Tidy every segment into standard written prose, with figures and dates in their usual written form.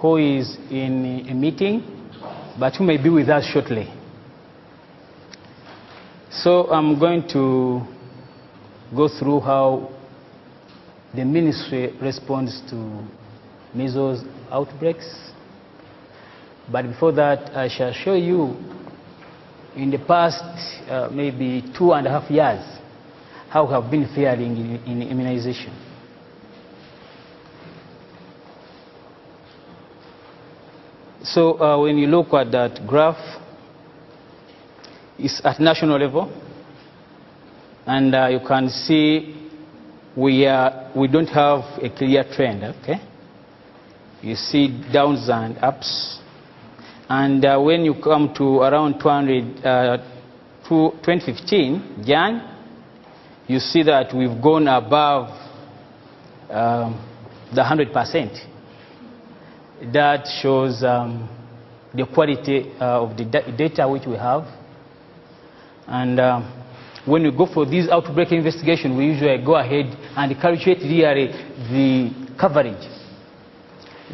who is in a meeting, but who may be with us shortly. So I'm going to go through how the ministry responds to measles outbreaks. But before that, I shall show you in the past maybe 2.5 years how we have been faring in immunization. So when you look at that graph, it's at national level, and you can see we don't have a clear trend. Okay, you see downs and ups, and when you come to around 2015 Jan, you see that we've gone above the 100%. That shows the quality of the data which we have. And when we go for these outbreak investigation, we usually go ahead and calculate really the coverage,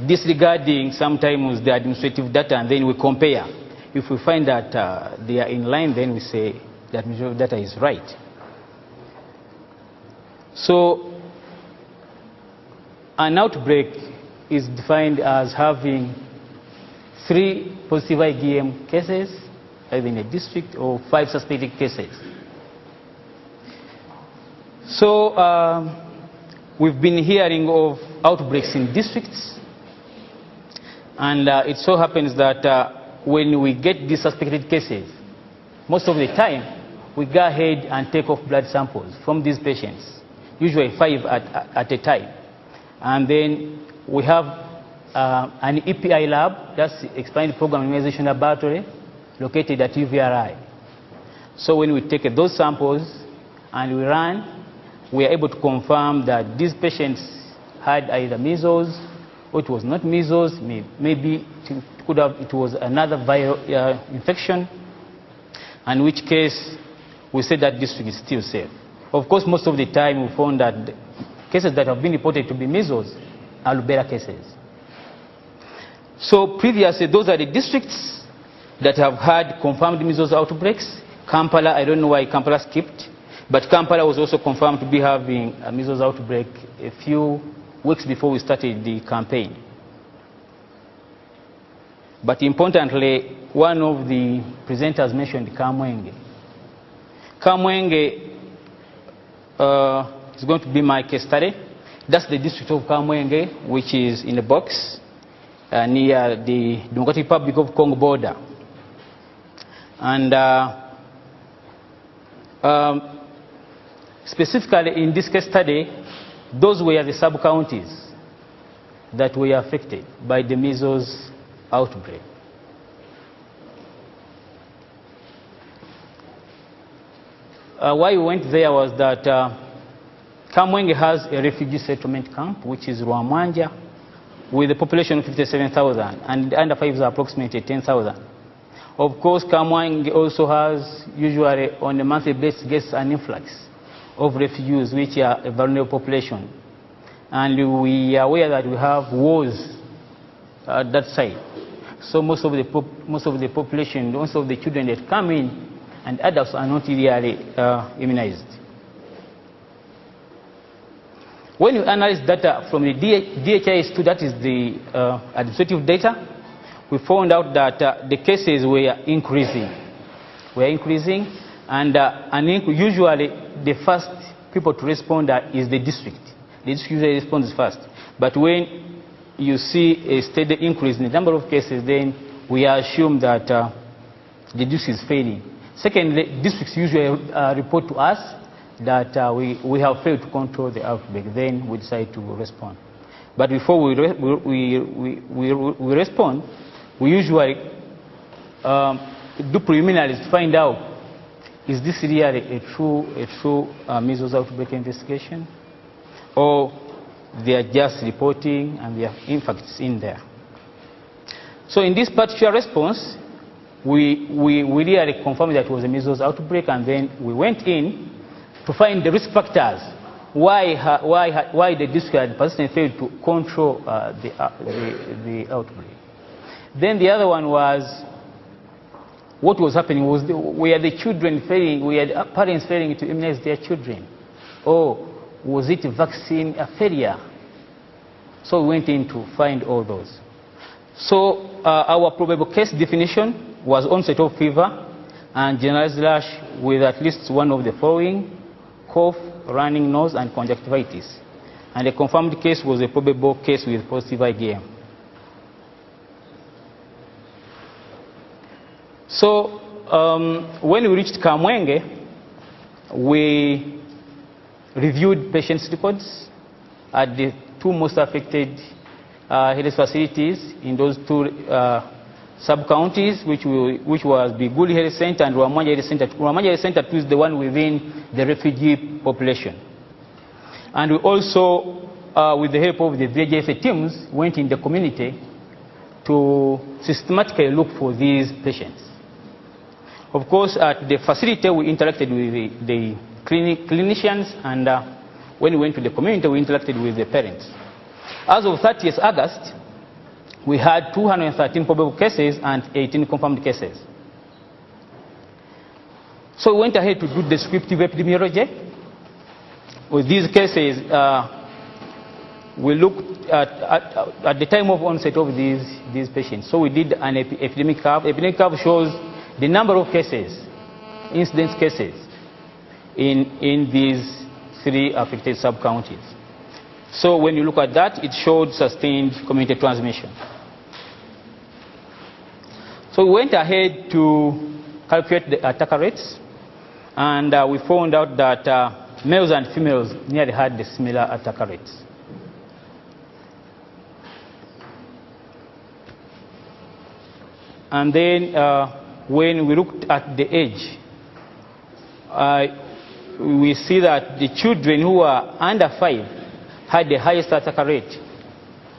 disregarding sometimes the administrative data, and then we compare. If we find that they are in line, then we say that administrative data is right. So an outbreak is defined as having 3 positive IgM cases, either in a district, or 5 suspected cases. So we've been hearing of outbreaks in districts, and it so happens that when we get these suspected cases, most of the time we go ahead and take off blood samples from these patients, usually 5 at a time. And then we have an EPI lab, that's Expanded Program Immunization Laboratory, located at UVRI. So when we take those samples and we run, we are able to confirm that these patients had either measles, or it was not measles, maybe it was another viral infection, in which case we say that district is still safe. Of course, most of the time we found that the cases that have been reported to be measles are rubella cases. So previously, those are the districts that have had confirmed measles outbreaks. Kampala, I don't know why Kampala skipped, but Kampala was also confirmed to be having a measles outbreak a few weeks before we started the campaign. But importantly, one of the presenters mentioned Kamwenge. Kamwenge is going to be my case study. That's the district of Kamwenge, which is in the box near the Democratic Republic of Congo border. And specifically in this case study, those were the sub-counties that were affected by the measles outbreak. Why we went there was that Kamwenge has a refugee settlement camp, which is Rwamwanja, with a population of 57,000, and the under 5s are approximately 10,000. Of course, Kamwenge also has, usually on a monthly basis, gets an influx of refugees, which are a vulnerable population. And we are aware that we have wars at that side. So most of the population, most of the children that come in, and adults are not really immunized. When you analyze data from the DHIS2, that is the administrative data, we found out that the cases were increasing. And usually the first people to respond is the district. The district usually responds first. But when you see a steady increase in the number of cases, then we assume that the district is failing. Secondly, districts usually report to us that we have failed to control the outbreak. Then we decide to respond. But before we respond, we usually do preliminaries to find out, is this really a true measles outbreak investigation, or they are just reporting and there are infects in there. So in this particular response, we really confirmed that it was a measles outbreak, and then we went in to find the risk factors why the district had persistently failed to control the outbreak. Then the other one was, what was happening was, were the children failing, were the parents failing to immunize their children? Or was it vaccine failure? So we went in to find all those. So our probable case definition was onset of fever and generalized rash with at least one of the following: cough, running nose, and conjunctivitis. And the confirmed case was a probable case with positive IgM. So when we reached Kamwenge, we reviewed patients' records at the two most affected health facilities in those two sub-counties, which was Biguli Health Center and Rwamwanja Health Center. Rwamwanja Health Center is the one within the refugee population. And we also, with the help of the VHF teams, went in the community to systematically look for these patients. Of course, at the facility, we interacted with the clinicians, and when we went to the community, we interacted with the parents. As of 30th August, we had 213 probable cases and 18 confirmed cases. So we went ahead to do descriptive epidemiology. With these cases, we looked at the time of onset of these patients. So we did an epidemic curve. Epidemic curve shows the number of cases, incidence cases, in these three affected sub-counties. So when you look at that, it showed sustained community transmission. So we went ahead to calculate the attacker rates, and we found out that males and females nearly had the similar attacker rates. And then when we looked at the age, we see that the children who are under 5 had the highest attacker rate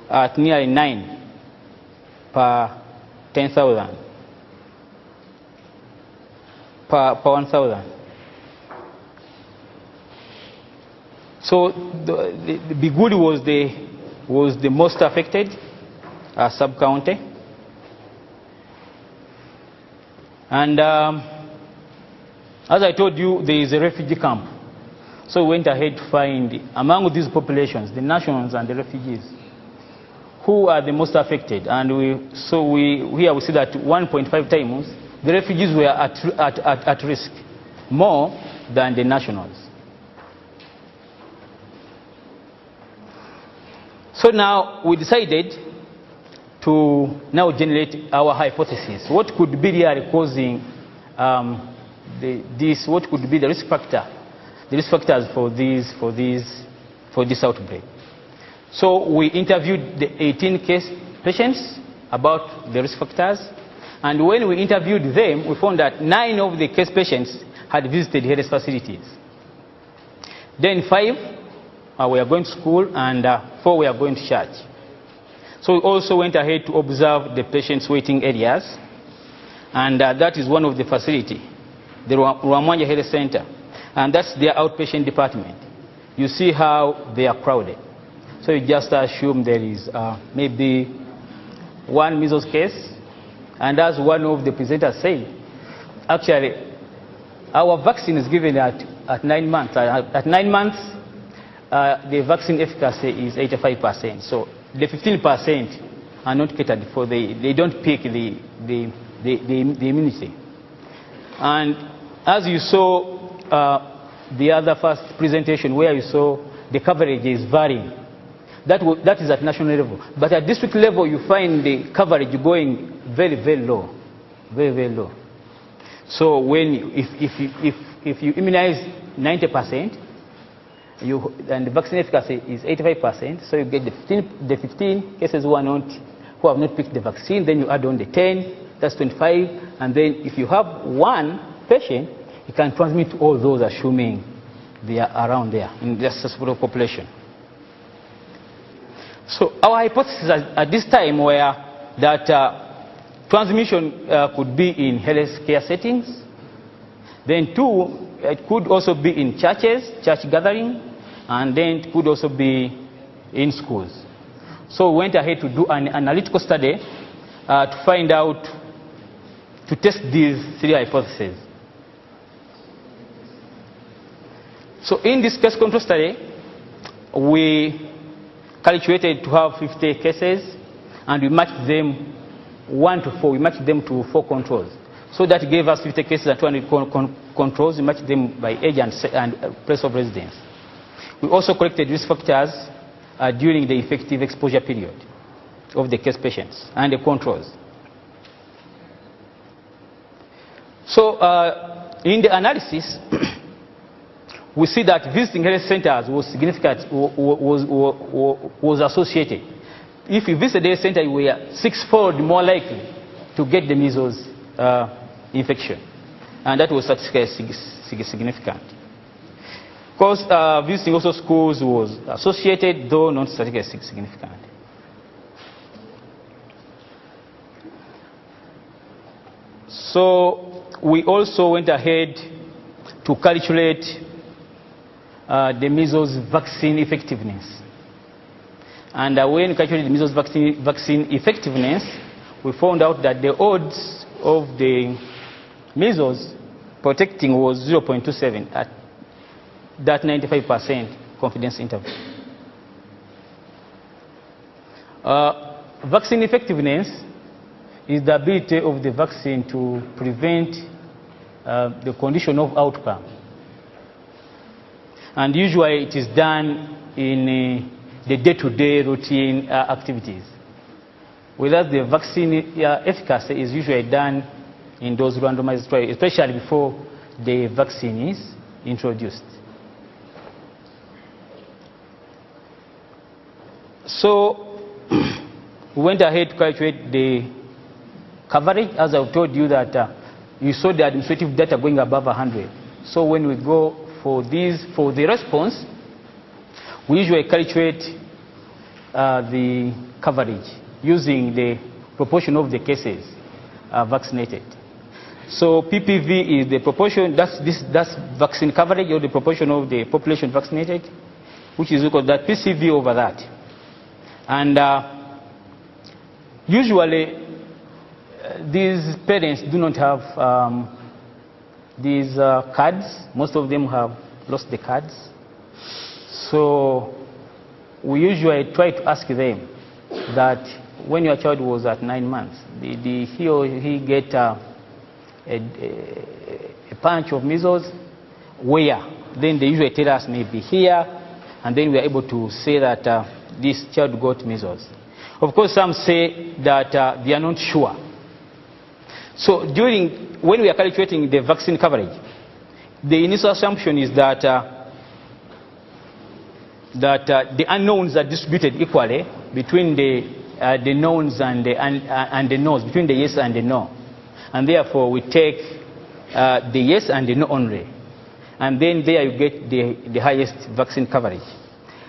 at nearly 9 per 10,000, per 1,000. So the Biguli was the most affected sub-county. And as I told you, there is a refugee camp. So we went ahead to find, among these populations, the nationals and the refugees, who are the most affected. And here we see that 1.5 times the refugees were at risk, more than the nationals. So now we decided to now generate our hypothesis. What could be really causing what could be the risk factor? The risk factors for this outbreak. So we interviewed the 18 case patients about the risk factors, and when we interviewed them, we found that 9 of the case patients had visited health facilities. Then 5 were going to school, and 4 were going to church. So we also went ahead to observe the patients' waiting areas, and that is one of the facility, the Rwamwanja Health Center. And that's their outpatient department. You see how they are crowded. So you just assume there is maybe 1 measles case. And as one of the presenters said, actually, our vaccine is given at 9 months. At 9 months, the vaccine efficacy is 85%. So the 15% are not catered for. They don't pick the immunity. And as you saw, the other first presentation where you saw the coverage is varying. That is at national level. But at district level, you find the coverage going very, very low. Very, very low. So when if you immunize 90%, and the vaccine efficacy is 85%, so you get the 15 cases who have not picked the vaccine, then you add on the 10, that's 25, and then if you have 1 patient, you can transmit to all those, assuming they are around there in the susceptible population. So our hypothesis at this time were that transmission could be in health care settings. Then 2, it could also be in churches, church gathering, and then it could also be in schools. So we went ahead to do an analytical study to find out, to test these three hypotheses. So in this case control study, we calculated to have 50 cases, and we matched them 1 to 4. We matched them to 4 controls. So that gave us 50 cases and 200 controls. We matched them by age and place of residence. We also collected risk factors during the effective exposure period of the case patients and the controls. So in the analysis, we see that visiting health centers was significant, was associated. If you visit a health center, you were 6-fold more likely to get the measles infection. And that was statistically significant. Of course, visiting also schools was associated, though not statistically significant. So we also went ahead to calculate the measles vaccine effectiveness. And when we calculated the measles vaccine effectiveness, we found out that the odds of the measles protecting was 0.27 at that 95% confidence interval. Vaccine effectiveness is the ability of the vaccine to prevent the condition of outcome. And usually it is done in the day-to-day routine activities. Whereas the vaccine efficacy is usually done in those randomized trials, especially before the vaccine is introduced. So we went ahead to calculate the coverage. As I told you that you saw the administrative data going above 100. So when we go for the response, we usually calculate the coverage using the proportion of the cases vaccinated. So PPV is the proportion, that's vaccine coverage, or the proportion of the population vaccinated, which is equal to that PCV over that. And usually these parents do not have these cards. Most of them have lost the cards. So we usually try to ask them that when your child was at 9 months, did he or he get a punch of measles? Where? Then they usually tell us maybe here, and then we are able to say that this child got measles. Of course, some say that they are not sure. So when we are calculating the vaccine coverage, the initial assumption is that the unknowns are distributed equally between the knowns and the no's, between the yes and the no. And therefore, we take the yes and the no only. And then there you get the highest vaccine coverage.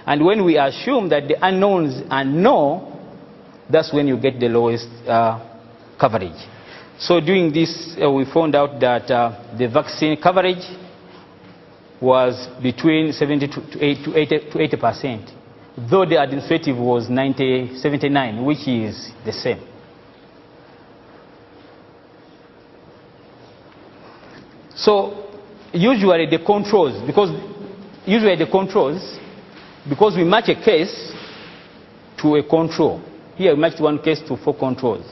And when we assume that the unknowns are no, that's when you get the lowest coverage. So doing this, we found out that the vaccine coverage was between 70 to 80%, though the administrative was 79, which is the same. So usually the controls, because we match a case to a control. Here we matched one case to 4 controls.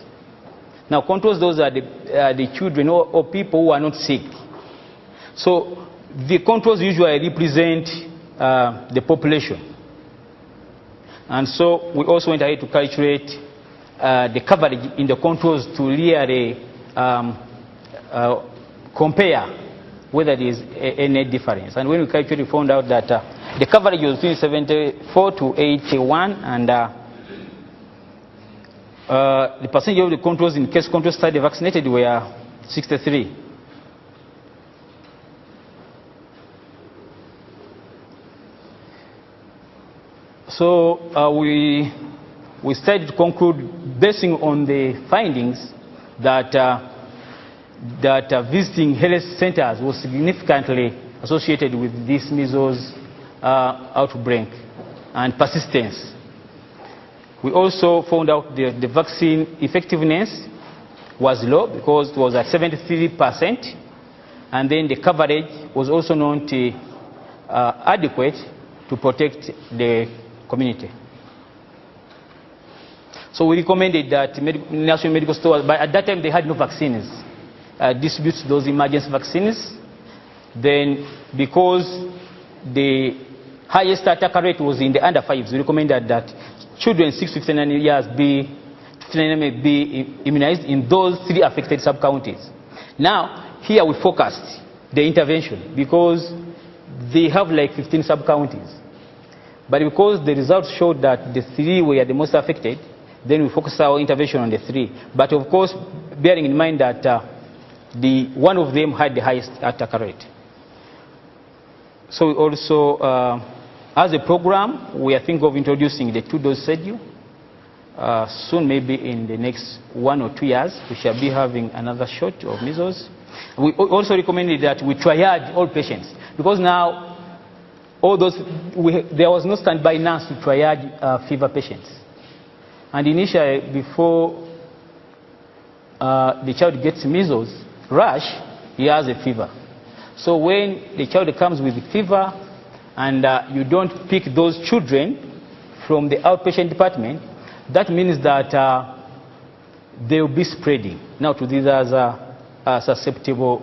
Now controls, those are the children or people who are not sick. So the controls usually represent the population. And so we also went ahead to calculate the coverage in the controls to really compare whether there is any difference. And when we calculated, we found out that the coverage was between 74 to 81, and the percentage of the controls in case control study vaccinated were 63. So we started to conclude, basing on the findings, that visiting health centers was significantly associated with this measles outbreak and persistence. We also found out the vaccine effectiveness was low because it was at 73%, and then the coverage was also not adequate to protect the community. So we recommended that national medical stores, but at that time they had no vaccines, distribute those emergency vaccines. Then because the highest attack rate was in the under 5s, we recommended that children 6 to 59 years be immunized in those 3 affected sub-counties. Now, here we focused the intervention because they have like 15 sub-counties. But because the results showed that the 3 were the most affected, then we focused our intervention on the 3. But of course, bearing in mind that one of them had the highest attack rate. So we also, as a program, we are thinking of introducing the 2-dose schedule. Soon, maybe in the next 1 or 2 years, we shall be having another shot of measles. We also recommended that we triage all patients, because now there was no standby nurse to triage fever patients. And initially, before the child gets measles rash, he has a fever. So when the child comes with fever and you don't pick those children from the outpatient department, that means that they will be spreading now to these other susceptible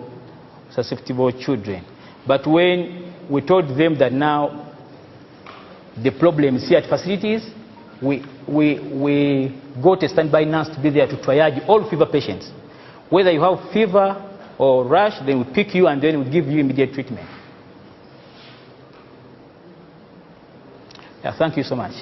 children. But when we told them that now the problem is here at facilities, we got a standby nurse to be there to triage all fever patients. Whether you have fever or rash, then we pick you and then we give you immediate treatment. Yeah, thank you so much.